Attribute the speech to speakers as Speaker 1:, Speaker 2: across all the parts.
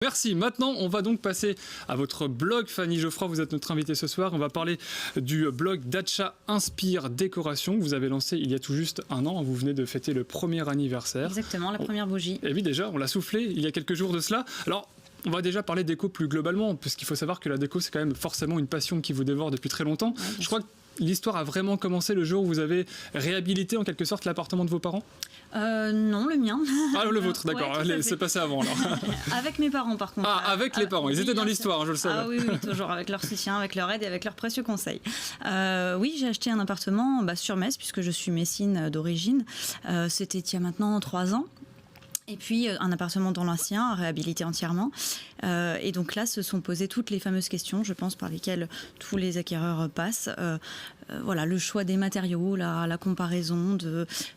Speaker 1: Merci. Maintenant, on va donc passer à votre blog. Fanny Geoffroy, vous êtes notre invitée ce soir. On va parler du blog Dacha Inspire Décoration que vous avez lancé il y a tout juste un an. Vous venez de fêter le premier anniversaire.
Speaker 2: Exactement, la première bougie.
Speaker 1: Et oui, déjà, on l'a soufflé il y a quelques jours de cela. Alors, on va déjà parler déco plus globalement, parce qu'il faut savoir que la déco, c'est quand même forcément une passion qui vous dévore depuis très longtemps.
Speaker 2: Ouais,
Speaker 1: Je crois que l'histoire a vraiment commencé le jour où vous avez réhabilité en quelque sorte l'appartement de vos parents.
Speaker 2: Non, le mien.
Speaker 1: Ah, le vôtre, d'accord.
Speaker 2: Ouais,
Speaker 1: c'est passé avant, alors.
Speaker 2: Avec mes parents, par contre.
Speaker 1: Ah, avec les parents. Ils étaient dans l'histoire, je le savais.
Speaker 2: Ah oui, toujours avec leur soutien, avec leur aide et avec leurs précieux conseils. Oui, j'ai acheté un appartement sur Metz, puisque je suis messine d'origine. C'était il y a maintenant 3 ans. Et puis un appartement dans l'ancien, réhabilité entièrement. Et donc là, se sont posées toutes les fameuses questions, je pense, par lesquelles tous les acquéreurs passent. Voilà, le choix des matériaux, la comparaison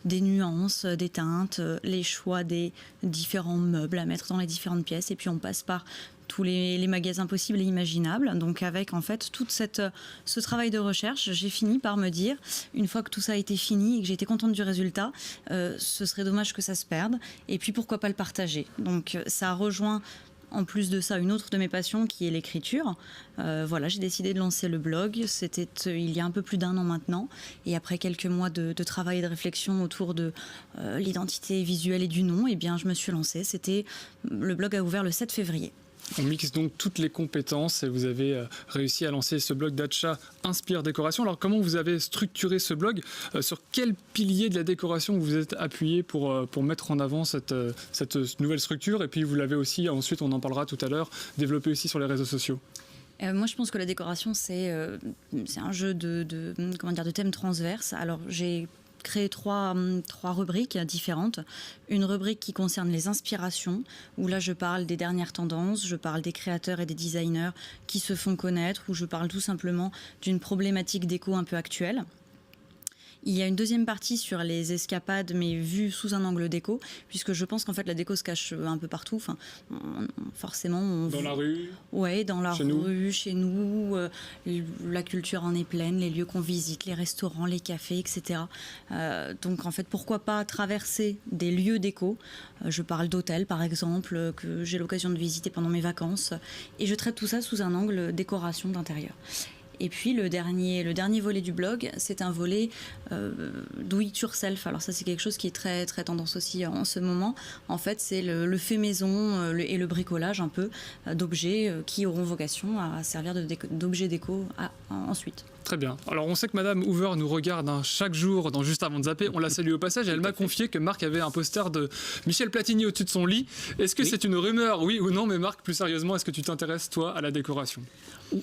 Speaker 2: des nuances, des teintes, les choix des différents meubles à mettre dans les différentes pièces. Et puis on passe par tous les magasins possibles et imaginables. Donc avec en fait tout ce travail de recherche, j'ai fini par me dire, une fois que tout ça a été fini et que j'étais contente du résultat, ce serait dommage que ça se perde. Et puis pourquoi pas le partager. Donc ça a rejoint en plus de ça une autre de mes passions qui est l'écriture. Voilà, j'ai décidé de lancer le blog. C'était il y a un peu plus d'1 an maintenant. Et après quelques mois de travail et de réflexion autour de l'identité visuelle et du nom, eh bien je me suis lancée. Le blog a ouvert le 7 février.
Speaker 1: On mixe donc toutes les compétences et vous avez réussi à lancer ce blog Dacha Inspire Décoration. Alors comment vous avez structuré ce blog? Sur quel pilier de la décoration vous êtes appuyé pour mettre en avant cette nouvelle structure? Et puis vous l'avez aussi, ensuite on en parlera tout à l'heure, développé aussi sur les réseaux sociaux.
Speaker 2: Moi, je pense que la décoration, c'est un jeu de thèmes transverses. Alors, j'ai créé trois rubriques différentes. Une rubrique qui concerne les inspirations, où là je parle des dernières tendances, je parle des créateurs et des designers qui se font connaître, où je parle tout simplement d'une problématique déco un peu actuelle. Il y a une deuxième partie sur les escapades, mais vue sous un angle déco, puisque je pense qu'en fait la déco se cache un peu partout. Enfin, forcément,
Speaker 1: dans la rue.
Speaker 2: Ouais, dans la rue, chez nous. La culture en est pleine, les lieux qu'on visite, les restaurants, les cafés, etc. Donc en fait, pourquoi pas traverser des lieux déco. Je parle d'hôtels, par exemple, que j'ai l'occasion de visiter pendant mes vacances, et je traite tout ça sous un angle décoration d'intérieur. Et puis le dernier volet du blog, c'est un volet do it yourself. Alors ça, c'est quelque chose qui est très très tendance aussi en ce moment. En fait, c'est le fait maison et le bricolage un peu d'objets qui auront vocation à servir d'objets déco ensuite.
Speaker 1: Très bien. Alors on sait que Madame Hoover nous regarde chaque jour dans Juste avant de zapper. On la salue au passage. Elle m'a confié que Marc avait un poster de Michel Platini au-dessus de son lit. Est-ce que c'est une rumeur, oui ou non? Mais Marc, plus sérieusement, est-ce que tu t'intéresses toi à la décoration?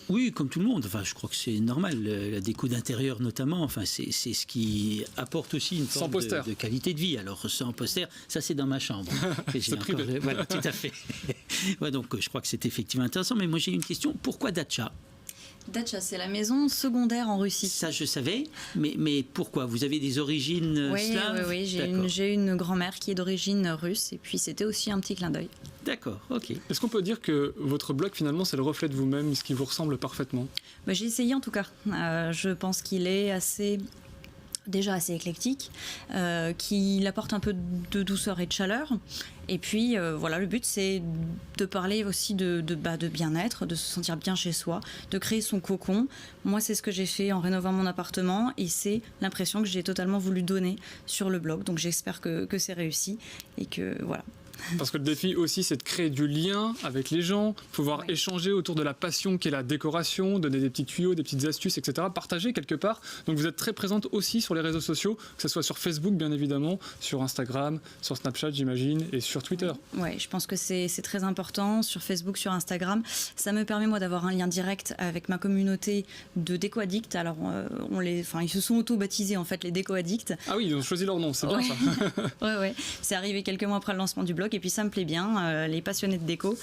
Speaker 3: Oui, comme tout le monde. Enfin, je crois que c'est normal. La déco d'intérieur notamment. Enfin, c'est ce qui apporte aussi une forme de qualité de vie. Alors sans poster, ça c'est dans ma chambre.
Speaker 1: C'est privé.
Speaker 3: Voilà, tout à fait. Ouais, donc je crois que c'est effectivement intéressant. Mais moi j'ai une question. Pourquoi Dacha?
Speaker 2: Dacha, c'est la maison secondaire en Russie.
Speaker 3: Ça, je savais, mais pourquoi? Vous avez des origines slaves?
Speaker 2: Oui, j'ai une grand-mère qui est d'origine russe, et puis c'était aussi un petit clin d'œil.
Speaker 3: D'accord, ok.
Speaker 1: Est-ce qu'on peut dire que votre blog, finalement, c'est le reflet de vous-même, ce qui vous ressemble parfaitement?
Speaker 2: J'ai essayé en tout cas. Je pense qu'il est déjà assez éclectique, qu'il apporte un peu de douceur et de chaleur. Et puis voilà, le but c'est de parler aussi de bien-être, de se sentir bien chez soi, de créer son cocon. Moi, c'est ce que j'ai fait en rénovant mon appartement, et c'est l'impression que j'ai totalement voulu donner sur le blog. Donc j'espère que c'est réussi et que voilà.
Speaker 1: Parce que le défi aussi, c'est de créer du lien avec les gens, pouvoir échanger autour de la passion qu'est la décoration, donner des petits tuyaux, des petites astuces, etc. Partager quelque part. Donc vous êtes très présente aussi sur les réseaux sociaux, que ce soit sur Facebook bien évidemment, sur Instagram, sur Snapchat j'imagine, et sur Twitter.
Speaker 2: Oui, je pense que c'est très important. Sur Facebook, sur Instagram, ça me permet moi d'avoir un lien direct avec ma communauté de déco-addicts. Alors ils se sont auto-baptisés en fait les déco-addicts.
Speaker 1: Ah oui, ils ont choisi leur nom, c'est bien ça.
Speaker 2: Ouais. C'est arrivé quelques mois après le lancement du blog. Et puis ça me plaît bien, les passionnés de déco.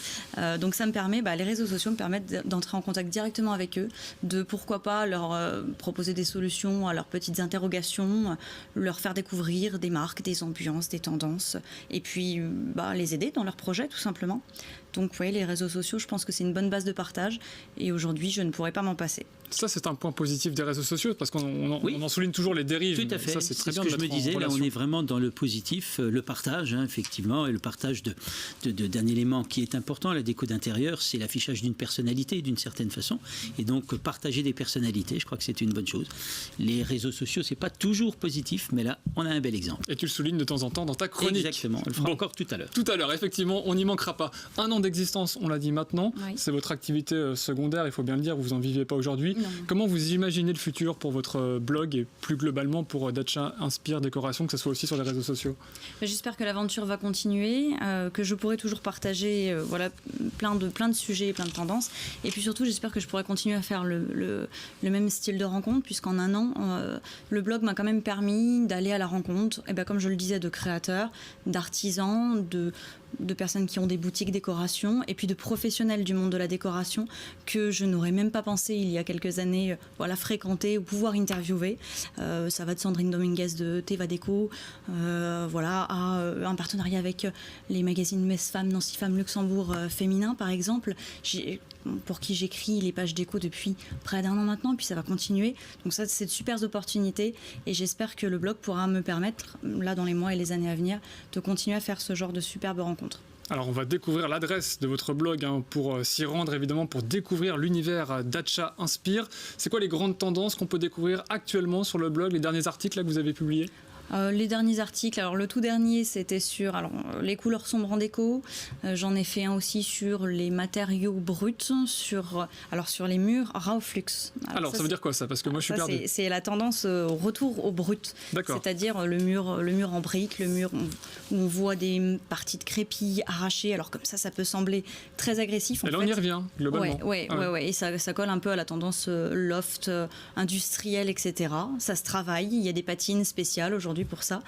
Speaker 2: Donc ça me permet, les réseaux sociaux me permettent d'entrer en contact directement avec eux, de pourquoi pas leur proposer des solutions à leurs petites interrogations, leur faire découvrir des marques, des ambiances, des tendances, et puis les aider dans leurs projets tout simplement. Donc vous voyez, les réseaux sociaux, je pense que c'est une bonne base de partage, et aujourd'hui je ne pourrais pas m'en passer.
Speaker 1: Ça, c'est un point positif des réseaux sociaux, parce qu'on en souligne toujours les dérives.
Speaker 3: Tout à fait.
Speaker 1: Ça, c'est très bien
Speaker 3: ce
Speaker 1: de
Speaker 3: que je me
Speaker 1: mettre en
Speaker 3: disais. Là, on
Speaker 1: relation.
Speaker 3: est vraiment dans le positif, le partage, effectivement, et le partage d'un élément qui est important. La déco d'intérieur, c'est l'affichage d'une personnalité, d'une certaine façon. Et donc, partager des personnalités, je crois que c'est une bonne chose. Les réseaux sociaux, c'est pas toujours positif, mais là, on a un bel exemple.
Speaker 1: Et tu le soulignes de temps en temps dans ta chronique.
Speaker 3: Exactement. On le fera encore tout à l'heure.
Speaker 1: Tout à l'heure, effectivement, on n'y manquera pas. 1 an d'existence, on l'a dit maintenant.
Speaker 2: Oui.
Speaker 1: C'est votre activité secondaire, il faut bien le dire, vous en vivez pas aujourd'hui.
Speaker 2: Non.
Speaker 1: Comment vous imaginez le futur pour votre blog et plus globalement pour Dacia Inspire Décoration, que ce soit aussi sur les réseaux sociaux?
Speaker 2: J'espère que l'aventure va continuer, que je pourrai toujours partager plein de sujets, plein de tendances. Et puis surtout, j'espère que je pourrai continuer à faire le même style de rencontre, puisqu'en 1 an, le blog m'a quand même permis d'aller à la rencontre, et comme je le disais, de créateurs, d'artisans, de personnes qui ont des boutiques décoration, et puis de professionnels du monde de la décoration que je n'aurais même pas pensé il y a quelques années fréquenter ou pouvoir interviewer. Ça va de Sandrine Dominguez de Teva Déco à un partenariat avec les magazines Mess Femmes, Nancy Femmes, Luxembourg Féminin par exemple, pour qui j'écris les pages déco depuis près d'1 an maintenant, et puis ça va continuer. Donc ça, c'est de super opportunités, et j'espère que le blog pourra me permettre, là dans les mois et les années à venir, de continuer à faire ce genre de superbes rencontres.
Speaker 1: Alors on va découvrir l'adresse de votre blog pour s'y rendre, évidemment, pour découvrir l'univers Dacia Inspire. C'est quoi les grandes tendances qu'on peut découvrir actuellement sur le blog, les derniers articles là, que vous avez publiés?
Speaker 2: Les derniers articles, alors le tout dernier c'était sur les couleurs sombres en déco, j'en ai fait un aussi sur les matériaux bruts, sur les murs raw flux.
Speaker 1: Alors ça veut dire quoi ça? Parce que moi je suis perdu.
Speaker 2: C'est la tendance au retour au brut, c'est-à-dire le mur en briques, le mur où on voit des parties de crépi arrachées, alors comme ça peut sembler très agressif.
Speaker 1: Et là on y revient globalement.
Speaker 2: Ouais, et ça colle un peu à la tendance loft, industrielle, etc. Ça se travaille, il y a des patines spéciales aujourd'hui pour ça,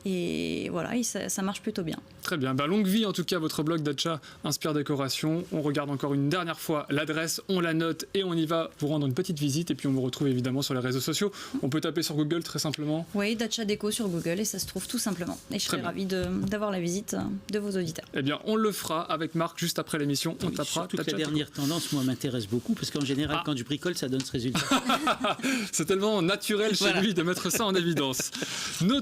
Speaker 2: et voilà, et ça marche plutôt bien.
Speaker 1: Très bien, longue vie en tout cas votre blog Dacia Inspire Décoration. On regarde encore une dernière fois l'adresse, on la note et on y va vous rendre une petite visite, et puis on vous retrouve évidemment sur les réseaux sociaux. On peut taper sur Google très simplement.
Speaker 2: Oui, Dacia Déco sur Google, et ça se trouve tout simplement, et je serais ravie d'avoir la visite de vos auditeurs.
Speaker 1: Eh bien on le fera avec Marc juste après l'émission, on tapera
Speaker 3: surtout
Speaker 1: Dacia
Speaker 3: que la dernière tendance moi m'intéresse beaucoup, parce qu'en général quand je bricole ça donne ce résultat.
Speaker 1: C'est tellement naturel chez lui de mettre ça en évidence. Notre